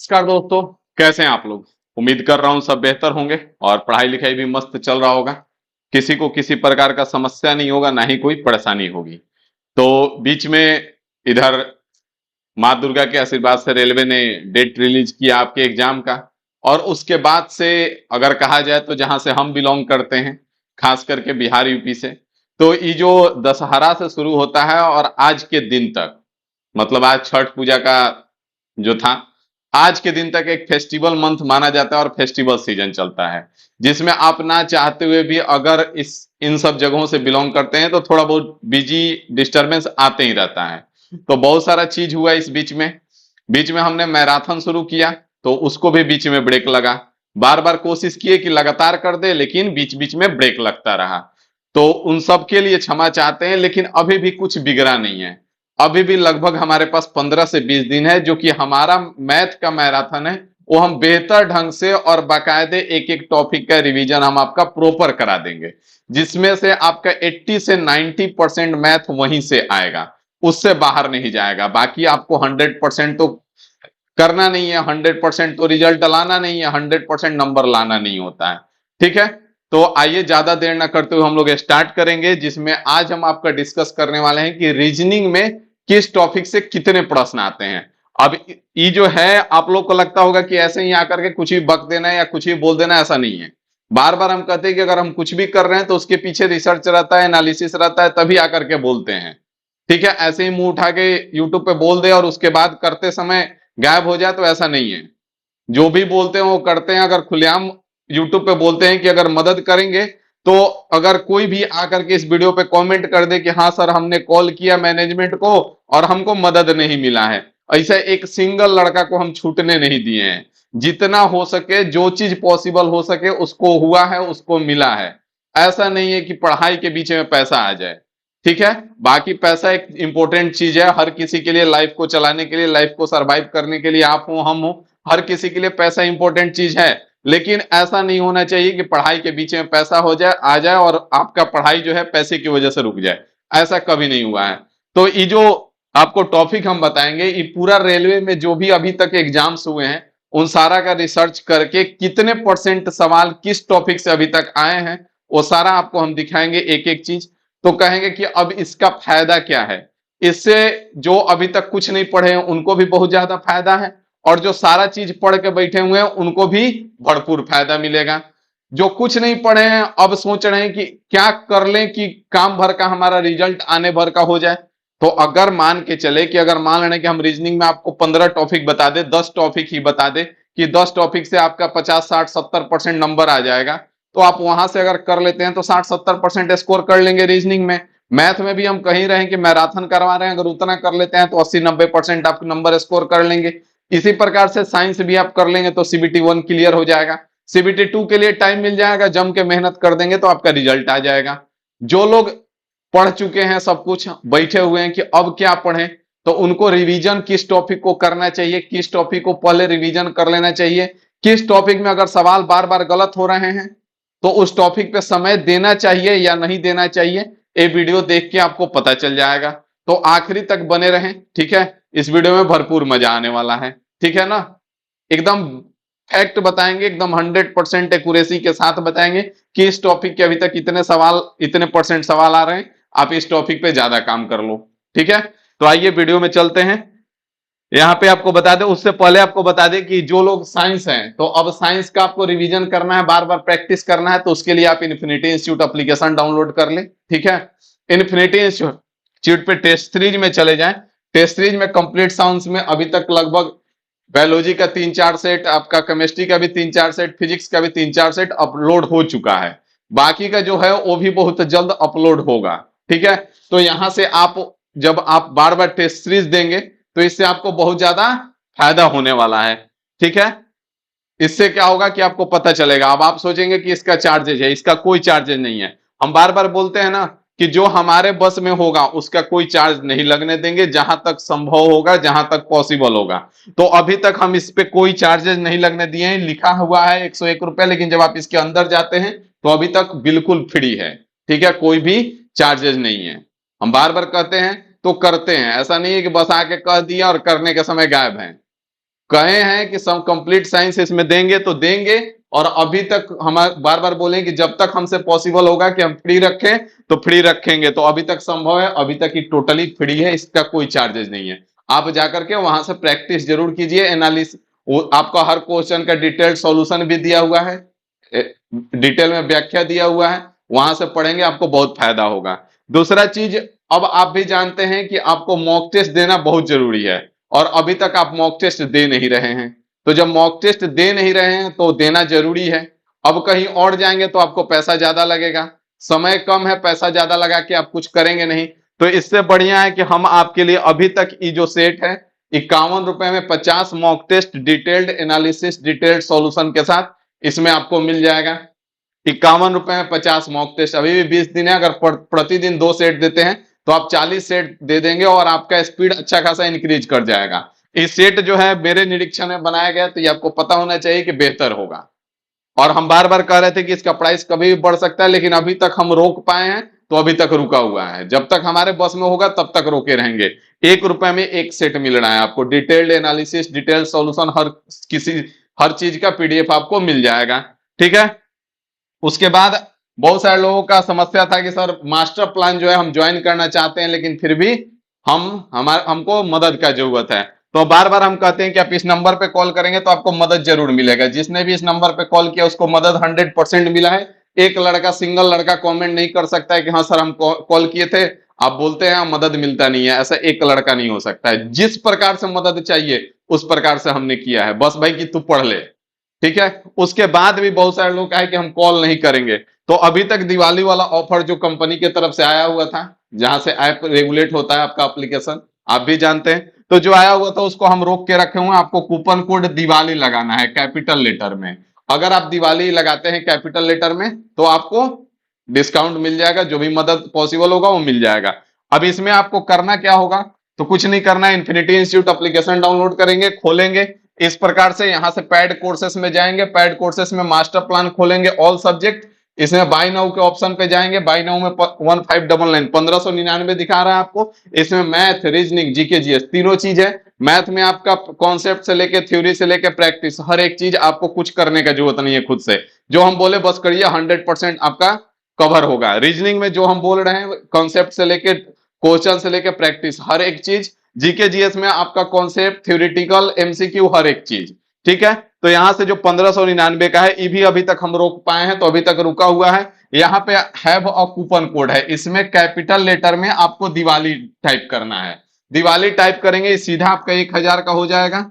नमस्कार दोस्तों। कैसे हैं आप लोग। उम्मीद कर रहा हूं सब बेहतर होंगे और पढ़ाई लिखाई भी मस्त चल रहा होगा। किसी को किसी प्रकार का समस्या नहीं होगा, ना ही कोई परेशानी होगी। तो बीच में इधर माँ दुर्गा के आशीर्वाद से रेलवे ने डेट रिलीज किया आपके एग्जाम का। और उसके बाद से अगर कहा जाए तो जहां से हम बिलोंग करते हैं, खास करके बिहार यूपी से, तो ये जो दशहरा से शुरू होता है और आज के दिन तक, मतलब आज छठ पूजा का जो था, आज के दिन तक एक फेस्टिवल मंथ माना जाता है और फेस्टिवल सीजन चलता है, जिसमें आप ना चाहते हुए भी अगर इस इन सब जगहों से बिलोंग करते हैं तो थोड़ा बहुत बिजी डिस्टरबेंस आते ही रहता है। तो बहुत सारा चीज हुआ इस बीच में हमने मैराथन शुरू किया, तो उसको भी बीच में ब्रेक लगा। बार बार कोशिश किए कि लगातार कर दे, लेकिन बीच बीच में ब्रेक लगता रहा। तो उन सब के लिए क्षमा चाहते हैं, लेकिन अभी भी कुछ बिगड़ा नहीं है। अभी भी लगभग हमारे पास 15 से 20 दिन है, जो कि हमारा मैथ का मैराथन है। वो हम बेहतर ढंग से और बाकायदे एक एक टॉपिक का रिवीजन हम आपका प्रॉपर करा देंगे, जिसमें से आपका 80 से 90% मैथ वहीं से आएगा, उससे बाहर नहीं जाएगा। बाकी आपको 100% तो करना नहीं है, 100% तो रिजल्ट लाना नहीं है, 100% नंबर लाना नहीं होता है। ठीक है, तो आइए ज्यादा देर ना करते हुए हम लोग स्टार्ट करेंगे, जिसमें आज हम आपका डिस्कस करने वाले हैं कि रीजनिंग में किस टॉपिक से कितने प्रश्न आते हैं। अब ये जो है, आप लोग को लगता होगा कि ऐसे ही आकर के कुछ भी बक देना है या कुछ भी बोल देना है, ऐसा नहीं है। बार बार हम कहते हैं कि अगर हम कुछ भी कर रहे हैं तो उसके पीछे रिसर्च रहता है, एनालिसिस रहता है, तभी आकर के बोलते हैं। ठीक है, ऐसे ही मुंह उठा के यूट्यूब पे बोल दे और उसके बाद करते समय गायब हो जाए, तो ऐसा नहीं है। जो भी बोलते हैं वो करते हैं। अगर खुलेआम यूट्यूब पे बोलते हैं कि अगर मदद करेंगे, तो अगर कोई भी आकर के इस वीडियो पे कमेंट कर दे कि हाँ सर हमने कॉल किया मैनेजमेंट को और हमको मदद नहीं मिला है, ऐसा एक सिंगल लड़का को हम छूटने नहीं दिए हैं। जितना हो सके, जो चीज पॉसिबल हो सके, उसको हुआ है, उसको मिला है। ऐसा नहीं है कि पढ़ाई के बीच में पैसा आ जाए। ठीक है, बाकी पैसा एक इंपॉर्टेंट चीज है हर किसी के लिए, लाइफ को चलाने के लिए, लाइफ को सरवाइव करने के लिए, आप हो हम हो, हर किसी के लिए पैसा इंपॉर्टेंट चीज है। लेकिन ऐसा नहीं होना चाहिए कि पढ़ाई के बीच में पैसा हो जाए, आ जाए और आपका पढ़ाई जो है पैसे की वजह से रुक जाए। ऐसा कभी नहीं हुआ है। तो ये जो आपको टॉपिक हम बताएंगे, ये पूरा रेलवे में जो भी अभी तक एग्जाम्स हुए हैं, उन सारा का रिसर्च करके कितने परसेंट सवाल किस टॉपिक से अभी तक आए हैं, वो सारा आपको हम दिखाएंगे एक एक चीज। तो कहेंगे कि अब इसका फायदा क्या है। इससे जो अभी तक कुछ नहीं पढ़े हैं उनको भी बहुत ज्यादा फायदा है, और जो सारा चीज पढ़ के बैठे हुए हैं उनको भी भरपूर फायदा मिलेगा। जो कुछ नहीं पढ़े हैं अब सोच रहे हैं कि क्या कर लें कि काम भर का हमारा रिजल्ट आने भर का हो जाए। तो अगर मान के चले कि अगर मान लें कि हम रीजनिंग में आपको 15 टॉपिक बता दे, 10 टॉपिक ही बता दे कि 10 टॉपिक से आपका 50 60 70% नंबर आ जाएगा, तो आप वहां से अगर कर लेते हैं तो 60 70% स्कोर कर लेंगे रीजनिंग में। मैथ में भी हम कहीं रहे कि मैराथन करवा रहे हैं, अगर उतना कर लेते हैं तो 80 90% आप नंबर स्कोर कर लेंगे। इसी प्रकार से साइंस भी आप कर लेंगे तो सीबीटी 1 क्लियर हो जाएगा। सीबीटी 2 के लिए टाइम मिल जाएगा, जम के मेहनत कर देंगे तो आपका रिजल्ट आ जाएगा। जो लोग पढ़ चुके हैं सब कुछ, बैठे हुए हैं कि अब क्या पढ़ें, तो उनको रिवीजन किस टॉपिक को करना चाहिए, किस टॉपिक को पहले रिवीजन कर लेना चाहिए, किस टॉपिक में अगर सवाल बार बार गलत हो रहे हैं तो उस टॉपिक पे समय देना चाहिए या नहीं देना चाहिए, ये वीडियो देख के आपको पता चल जाएगा। तो आखिरी तक बने रहें। ठीक है, इस वीडियो में भरपूर मजा आने वाला है। ठीक है ना, एकदम फैक्ट बताएंगे, एकदम 100% एक्यूरेसी के साथ बताएंगे कि इस टॉपिक के अभी तक इतने सवाल, इतने परसेंट सवाल आ रहे हैं, आप इस टॉपिक पे ज्यादा काम कर लो। ठीक है, तो आइए वीडियो में चलते हैं। यहाँ पे आपको बता दें, उससे पहले आपको बता दें कि जो लोग साइंस हैं, तो अब साइंस का आपको रिवीजन करना है, बार बार प्रैक्टिस करना है, तो उसके लिए आप इन्फिनिटी इंस्टीट्यूट एप्लीकेशन डाउनलोड कर लें। ठीक है, इन्फिनिटी इंस्टीट्यूट पे टेस्ट सीरीज में चले जाएं। टेस्ट सीरीज में कंप्लीट साइंस में अभी तक लगभग बायोलॉजी का 3 4 सेट, आपका केमिस्ट्री का भी 3 4 सेट, फिजिक्स का भी 3 4 सेट अपलोड हो चुका है। बाकी का जो है वो भी बहुत जल्द अपलोड होगा। ठीक है, तो यहां से आप जब आप बार बार टेस्ट सीरीज देंगे तो इससे आपको बहुत ज्यादा फायदा होने वाला है। ठीक है, इससे क्या होगा कि आपको पता चलेगा। अब आप सोचेंगे कि इसका चार्जेज है, इसका कोई चार्जेज नहीं है। हम बार बार बोलते हैं ना कि जो हमारे बस में होगा उसका कोई चार्ज नहीं लगने देंगे, जहां तक संभव होगा, जहां तक पॉसिबल होगा। तो अभी तक हम इस पे कोई चार्जेज नहीं लगने दिए हैं। लिखा हुआ है 101 रुपए, लेकिन जब आप इसके अंदर जाते हैं तो अभी तक बिल्कुल फ्री है। ठीक है, कोई भी चार्जेज नहीं है। हम बार बार कहते हैं तो करते हैं, ऐसा नहीं है कि बस आके कह दिया और करने के समय गायब है। कहे हैं कि सब कंप्लीट साइंस इसमें देंगे तो देंगे, और अभी तक हम बार बार बोले कि जब तक हमसे पॉसिबल होगा कि हम फ्री रखें तो फ्री रखेंगे, तो अभी तक संभव है, अभी तक ये टोटली फ्री है, इसका कोई चार्जेस नहीं है। आप जाकर के वहां से प्रैक्टिस जरूर कीजिए, एनालिसिस, आपका हर क्वेश्चन का डिटेल्ड सॉल्यूशन भी दिया हुआ है, डिटेल में व्याख्या दिया हुआ है, वहां से पढ़ेंगे आपको बहुत फायदा होगा। दूसरा चीज, अब आप भी जानते हैं कि आपको मॉक टेस्ट देना बहुत जरूरी है, और अभी तक आप मॉक टेस्ट दे नहीं रहे हैं। तो जब मॉक टेस्ट दे नहीं रहे हैं तो देना जरूरी है। अब कहीं और जाएंगे तो आपको पैसा ज्यादा लगेगा, समय कम है, पैसा ज्यादा लगा के आप कुछ करेंगे नहीं। तो इससे बढ़िया है कि हम आपके लिए अभी तक ये जो सेट है, 51 रुपए में 50 mock test, detailed analysis, detailed solution के साथ इसमें आपको मिल जाएगा। 51 रुपए में 50 मॉक टेस्ट, अभी भी 20 दिन है, अगर प्रतिदिन 2 सेट देते हैं तो आप 40 सेट दे देंगे, और आपका स्पीड अच्छा खासा इंक्रीज कर जाएगा। इस सेट जो है मेरे निरीक्षण में बनाया गया, तो ये आपको पता होना चाहिए कि बेहतर होगा। और हम बार बार कह रहे थे कि इसका प्राइस कभी भी बढ़ सकता है, लेकिन अभी तक हम रोक पाए हैं, तो अभी तक रुका हुआ है। जब तक हमारे बस में होगा तब तक रोके रहेंगे। 1 रुपए में 1 सेट मिल रहा है आपको, डिटेल्ड एनालिसिस, डिटेल्ड सॉल्यूशन, हर चीज का पीडीएफ आपको मिल जाएगा। ठीक है। उसके बाद बहुत सारे लोगों का समस्या था कि सर मास्टर प्लान जो है हम ज्वाइन करना चाहते हैं, लेकिन फिर भी हमको मदद का जरूरत है। तो बार बार हम कहते हैं कि आप इस नंबर पे कॉल करेंगे तो आपको मदद जरूर मिलेगा। जिसने भी इस नंबर पे कॉल किया उसको मदद 100% मिला है। एक लड़का, सिंगल लड़का कमेंट नहीं कर सकता है कि हाँ सर हम कॉल किए थे, आप बोलते हैं मदद मिलता नहीं है, ऐसा एक लड़का नहीं हो सकता है। जिस प्रकार से मदद चाहिए उस प्रकार से हमने किया है, बस भाई कि तू पढ़ ले। ठीक है। उसके बाद भी बहुत सारे लोग कहे कि हम कॉल नहीं करेंगे। तो अभी तक दिवाली वाला ऑफर जो कंपनी की तरफ से आया हुआ था, जहां से ऐप रेगुलेट होता है आपका एप्लीकेशन, आप भी जानते हैं, तो जो आया हुआ था उसको हम रोक के रखे हुए हैं। आपको कूपन कोड दिवाली लगाना है कैपिटल लेटर में। अगर आप दिवाली लगाते हैं कैपिटल लेटर में तो आपको डिस्काउंट मिल जाएगा, जो भी मदद पॉसिबल होगा वो मिल जाएगा। अब इसमें आपको करना क्या होगा, तो कुछ नहीं करना है, इन्फिनिटी इंस्टीट्यूट एप्लीकेशन डाउनलोड करेंगे, खोलेंगे, इस प्रकार से यहां से पैड कोर्सेस में जाएंगे, पैड कोर्सेस में मास्टर प्लान खोलेंगे, ऑल सब्जेक्ट, इसमें बाय नाउ के ऑप्शन पे जाएंगे, बाय नाउ में 1599 1599 दिखा रहा है आपको। इसमें मैथ, रीजनिंग, जीके, जीएस तीनों चीज है। मैथ में आपका कॉन्सेप्ट से लेके, थ्योरी से लेके प्रैक्टिस, हर एक चीज, आपको कुछ करने का जरूरत नहीं है खुद से, जो हम बोले बस करिए, 100% आपका कवर होगा। रीजनिंग में जो हम बोल रहे हैं, कॉन्सेप्ट से लेके, क्वेश्चन से लेके प्रैक्टिस, हर एक चीज। जीके जीएस में आपका कॉन्सेप्ट, थ्योरेटिकल, एमसीक्यू, हर एक चीज। ठीक है। तो यहां से जो 1599 का है, ये भी अभी तक हम रोक पाए हैं, तो अभी तक रुका हुआ है। यहाँ पे हैव अ कूपन कोड है, इसमें कैपिटल लेटर में आपको दिवाली टाइप करना है। दिवाली टाइप करेंगे सीधा आपका 1000 का हो जाएगा,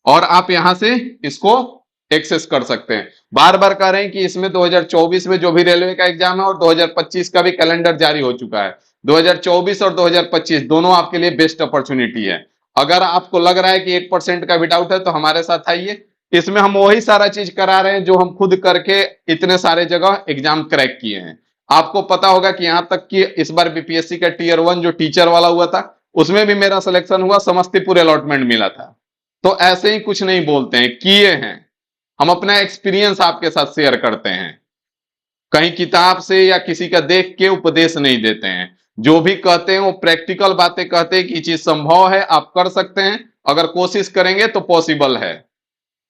और आप यहां से इसको एक्सेस कर सकते हैं। बार बार कह रहे हैं कि इसमें 2024 में जो भी रेलवे का एग्जाम है और 2025 का भी कैलेंडर जारी हो चुका है। 2024 और 2025 दोनों आपके लिए बेस्ट अपॉर्चुनिटी है। अगर आपको लग रहा है कि 1% का भी डाउट है तो हमारे साथ आइए, इसमें हम वही सारा चीज करा रहे हैं जो हम खुद करके इतने सारे जगह एग्जाम क्रैक किए हैं। आपको पता होगा कि यहां तक कि इस बार बीपीएससी का टीयर 1 जो टीचर वाला हुआ था, उसमें भी मेरा सिलेक्शन हुआ, समस्तीपुर अलॉटमेंट मिला था। तो ऐसे ही कुछ नहीं बोलते हैं, किए हैं। हम अपना एक्सपीरियंस आपके साथ शेयर करते हैं, कहीं किताब से या किसी का देख के उपदेश नहीं देते हैं। जो भी कहते हैं वो प्रैक्टिकल बातें कहते हैं कि ये चीज संभव है, आप कर सकते हैं, अगर कोशिश करेंगे तो पॉसिबल है।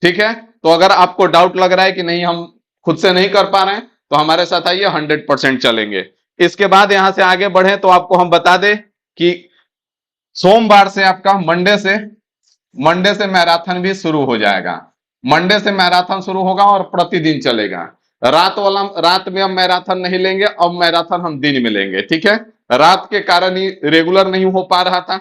ठीक है। तो अगर आपको डाउट लग रहा है कि नहीं हम खुद से नहीं कर पा रहे हैं, तो हमारे साथ आइए, 100% चलेंगे। इसके बाद यहां से आगे बढ़े तो आपको हम बता दें कि सोमवार से आपका मंडे से मैराथन भी शुरू हो जाएगा। मंडे से मैराथन शुरू होगा और प्रतिदिन चलेगा। रात में हम मैराथन नहीं लेंगे, अब मैराथन हम दिन में लेंगे। ठीक है। रात के कारण ही रेगुलर नहीं हो पा रहा था,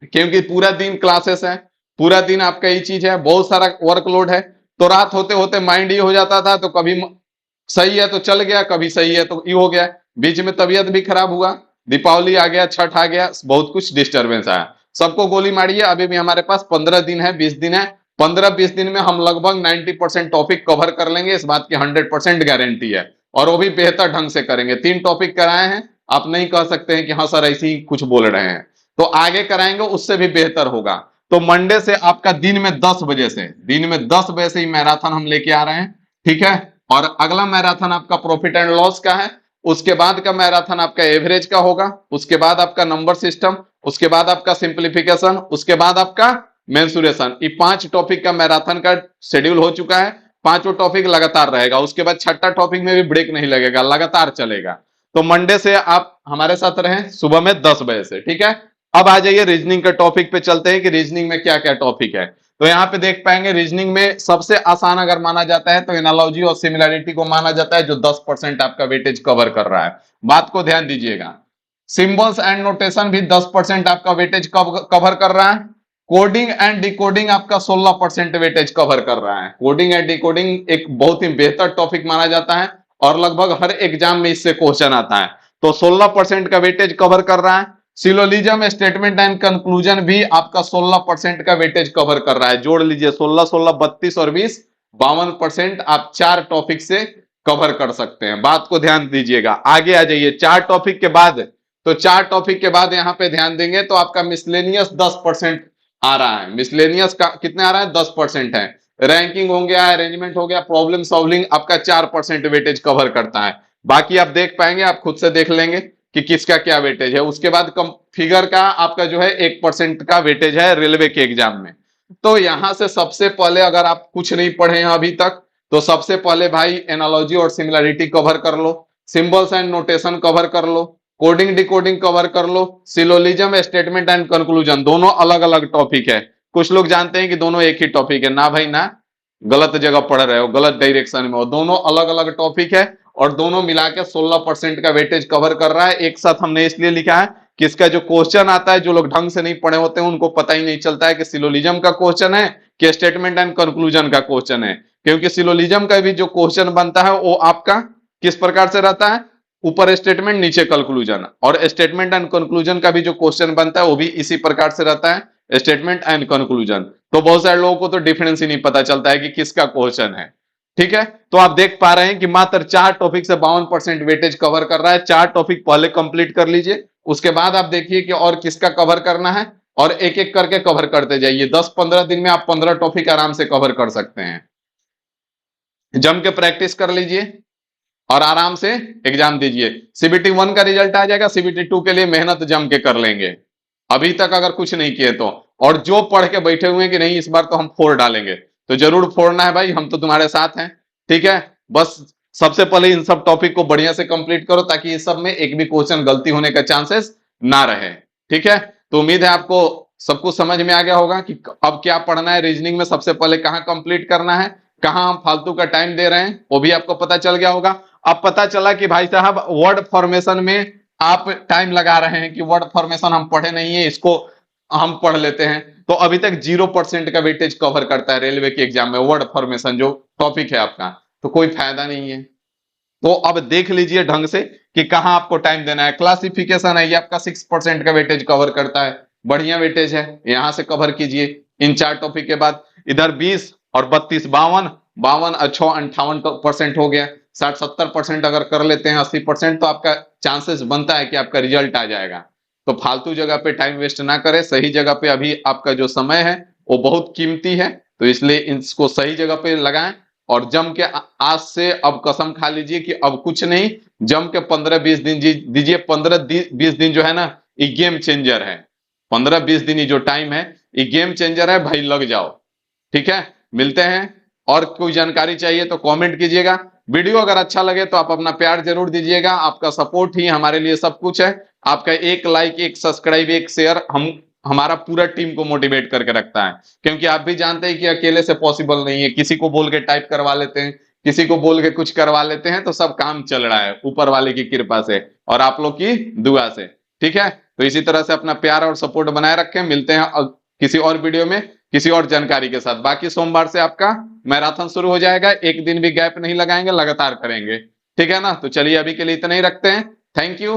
क्योंकि पूरा दिन क्लासेस है, पूरा दिन आपका ये चीज है, बहुत सारा वर्कलोड है। तो रात होते होते माइंड ये हो जाता था, तो कभी सही है तो चल गया, कभी सही है तो ये हो गया, बीच में तबीयत भी खराब हुआ, दीपावली आ गया, छठ आ गया, बहुत कुछ डिस्टरबेंस आया। सबको गोली मारी है, अभी भी हमारे पास 15 दिन है, 20 दिन है। 15-20 दिन में हम लगभग 90% टॉपिक कवर कर लेंगे, इस बात की 100% गारंटी है, और वो भी बेहतर ढंग से करेंगे। 3 टॉपिक कराए हैं, आप नहीं कह सकते हैं कि हाँ सर ऐसे ही कुछ बोल रहे हैं, तो आगे कराएंगे उससे भी बेहतर होगा। तो मंडे से आपका दिन में 10 बजे से ही मैराथन हम लेके आ रहे हैं। ठीक है। और अगला मैराथन आपका प्रॉफिट एंड लॉस का है, उसके बाद का मैराथन आपका एवरेज का होगा, उसके बाद आपका नंबर सिस्टम, उसके बाद आपका सिंप्लीफिकेशन, उसके बाद आपका मेंसुरेशन। ये 5 टॉपिक का मैराथन का शेड्यूल हो चुका है। 5 टॉपिक लगातार रहेगा, उसके बाद 6ठा टॉपिक में भी ब्रेक नहीं लगेगा, लगातार चलेगा। तो मंडे से आप हमारे साथ रहें सुबह में 10 बजे से, ठीक है। अब आ जाइए रीजनिंग के टॉपिक पे चलते हैं कि रीजनिंग में क्या क्या टॉपिक है। तो यहाँ पे देख पाएंगे रीजनिंग में सबसे आसान अगर माना जाता है तो एनालॉजी और सिमिलैरिटी को माना जाता है, जो 10% आपका वेटेज कवर कर रहा है। बात को ध्यान दीजिएगा। सिंबल्स एंड नोटेशन भी 10% आपका वेटेज कवर कर रहा है। कोडिंग एंड डिकोडिंग आपका 16% वेटेज कवर कर रहा है। कोडिंग एंड डिकोडिंग एक बहुत ही बेहतर टॉपिक माना जाता है और लगभग हर एग्जाम में इससे क्वेश्चन आता है। तो 16% का वेटेज कवर कर रहा है। सिलोजिज्म, स्टेटमेंट एंड कंक्लूजन भी आपका 16% का वेटेज कवर कर रहा है। जोड़ लीजिए 16, 16, 32 और 20, 52% आप 4 टॉपिक से कवर कर सकते हैं। बात को ध्यान दीजिएगा। आगे आ जाइए 4 टॉपिक के बाद। तो 4 टॉपिक के बाद यहां पे ध्यान देंगे तो आपका मिसलेनियस 10% आ रहा है। मिसलेनियस का कितने आ रहा है? 10% है। रैंकिंग हो गया, अरेंजमेंट हो गया, प्रॉब्लम सॉल्विंग आपका 4% वेटेज कवर करता है। बाकी आप देख पाएंगे, आप खुद से देख लेंगे कि किसका क्या वेटेज है। उसके बाद फिगर का आपका जो है 1% का वेटेज है रेलवे के एग्जाम में। तो यहां से सबसे पहले अगर आप कुछ नहीं पढ़े हैं अभी तक, तो सबसे पहले भाई एनालॉजी और सिमिलैरिटी कवर कर लो, सिंबल्स एंड नोटेशन कवर कर लो, कोडिंग डिकोडिंग कवर कर लो, सिलोजिज्म, स्टेटमेंट एंड कंक्लूजन दोनों अलग अलग टॉपिक है। कुछ लोग जानते हैं कि दोनों एक ही टॉपिक है। ना भाई ना, गलत जगह पढ़ रहे हो, गलत डायरेक्शन में हो। दोनों अलग अलग टॉपिक है और दोनों मिला के 16% का वेटेज कवर कर रहा है। एक साथ हमने इसलिए लिखा है कि इसका जो क्वेश्चन आता है, जो लोग ढंग से नहीं पढ़े होते हैं उनको पता ही नहीं चलता है कि सिलोजिज्म का क्वेश्चन है कि स्टेटमेंट एंड कंक्लूजन का क्वेश्चन है। क्योंकि सिलोजिज्म का भी जो क्वेश्चन बनता है वो आपका किस प्रकार से रहता है? ऊपर स्टेटमेंट नीचे कंक्लूजन। और स्टेटमेंट एंड कंक्लूजन का भी जो क्वेश्चन बनता है वो भी इसी प्रकार से रहता है, स्टेटमेंट एंड कंक्लूजन। तो बहुत सारे लोगों को तो डिफरेंस ही नहीं पता चलता है कि किसका क्वेश्चन है। ठीक है, तो आप देख पा रहे हैं कि मात्र 4 टॉपिक से 52% वेटेज कवर कर रहा है। 4 टॉपिक पहले कंप्लीट कर लीजिए, उसके बाद आप देखिए कि और किसका कवर करना है और एक एक करके कवर करते जाइए। 10-15 दिन में आप 15 टॉपिक आराम से कवर कर सकते हैं। जम के प्रैक्टिस कर लीजिए और आराम से एग्जाम दीजिए। सीबीटी 1 का रिजल्ट आ जाएगा, सीबीटी 2 के लिए मेहनत जम के कर लेंगे अभी तक अगर कुछ नहीं किए तो। और जो पढ़ के बैठे हुए हैं कि नहीं इस बार तो हम 4 डालेंगे, तो जरूर फोड़ना है भाई, हम तो तुम्हारे साथ हैं। ठीक है, बस सबसे पहले इन सब टॉपिक को बढ़िया से कंप्लीट करो ताकि इस सब में एक भी क्वेश्चन गलती होने का चांसेस ना रहे। ठीक है, तो उम्मीद है आपको सब कुछ समझ में आ गया होगा कि अब क्या पढ़ना है। रीजनिंग में सबसे पहले कहां कंप्लीट करना है, कहां हम फालतू का टाइम दे रहे हैं, वो भी आपको पता चल गया होगा। अब पता चला कि भाई साहब वर्ड फॉर्मेशन में आप टाइम लगा रहे हैं कि वर्ड फॉर्मेशन हम पढ़े नहीं है, इसको हम पढ़ लेते हैं। तो अभी तक 0% का वेटेज कवर करता है रेलवे के एग्जाम में वर्ड फॉर्मेशन जो टॉपिक है आपका, तो कोई फायदा नहीं है। तो अब देख लीजिए ढंग से कि कहां आपको टाइम देना है। क्लासिफिकेशन है ये आपका 6% का वेटेज कवर करता है, बढ़िया वेटेज है, यहां से कवर कीजिए इन 4 टॉपिक के बाद। इधर 20 और 32, 52, 52 अच्छो 58% हो गया। 60-70% अगर कर लेते हैं, 80% तो आपका चांसेस बनता है कि आपका रिजल्ट आ जाएगा। तो फालतू जगह पे टाइम वेस्ट ना करें, सही जगह पे अभी आपका जो समय है वो बहुत कीमती है, तो इसलिए इसको सही जगह पे लगाएं। और जम के आज से अब कसम खा लीजिए कि अब कुछ नहीं, जम के 15-20 दिन दीजिए। 15-20 दिन जो है ना ये गेम चेंजर है। 15-20 दिन ये जो टाइम है ये गेम चेंजर है भाई, लग जाओ। ठीक है, मिलते हैं। और कोई जानकारी चाहिए तो कमेंट कीजिएगा। वीडियो अगर अच्छा लगे तो आप अपना प्यार जरूर दीजिएगा, आपका सपोर्ट ही हमारे लिए सब कुछ है। आपका एक लाइक, एक सब्सक्राइब, एक शेयर हमारा पूरा टीम को मोटिवेट करके रखता है। क्योंकि आप भी जानते हैं कि अकेले से पॉसिबल नहीं है, किसी को बोल के टाइप करवा लेते हैं, किसी को बोल के कुछ करवा लेते हैं, तो सब काम चल रहा है ऊपर वाले की कृपा से और आप लोग की दुआ से। ठीक है, तो इसी तरह से अपना प्यार और सपोर्ट बनाए रखें। मिलते हैं किसी और वीडियो में किसी और जानकारी के साथ। बाकी सोमवार से आपका मैराथन शुरू हो जाएगा, एक दिन भी गैप नहीं लगाएंगे, लगातार करेंगे। ठीक है ना, तो चलिए अभी के लिए इतना ही रखते हैं। Thank you.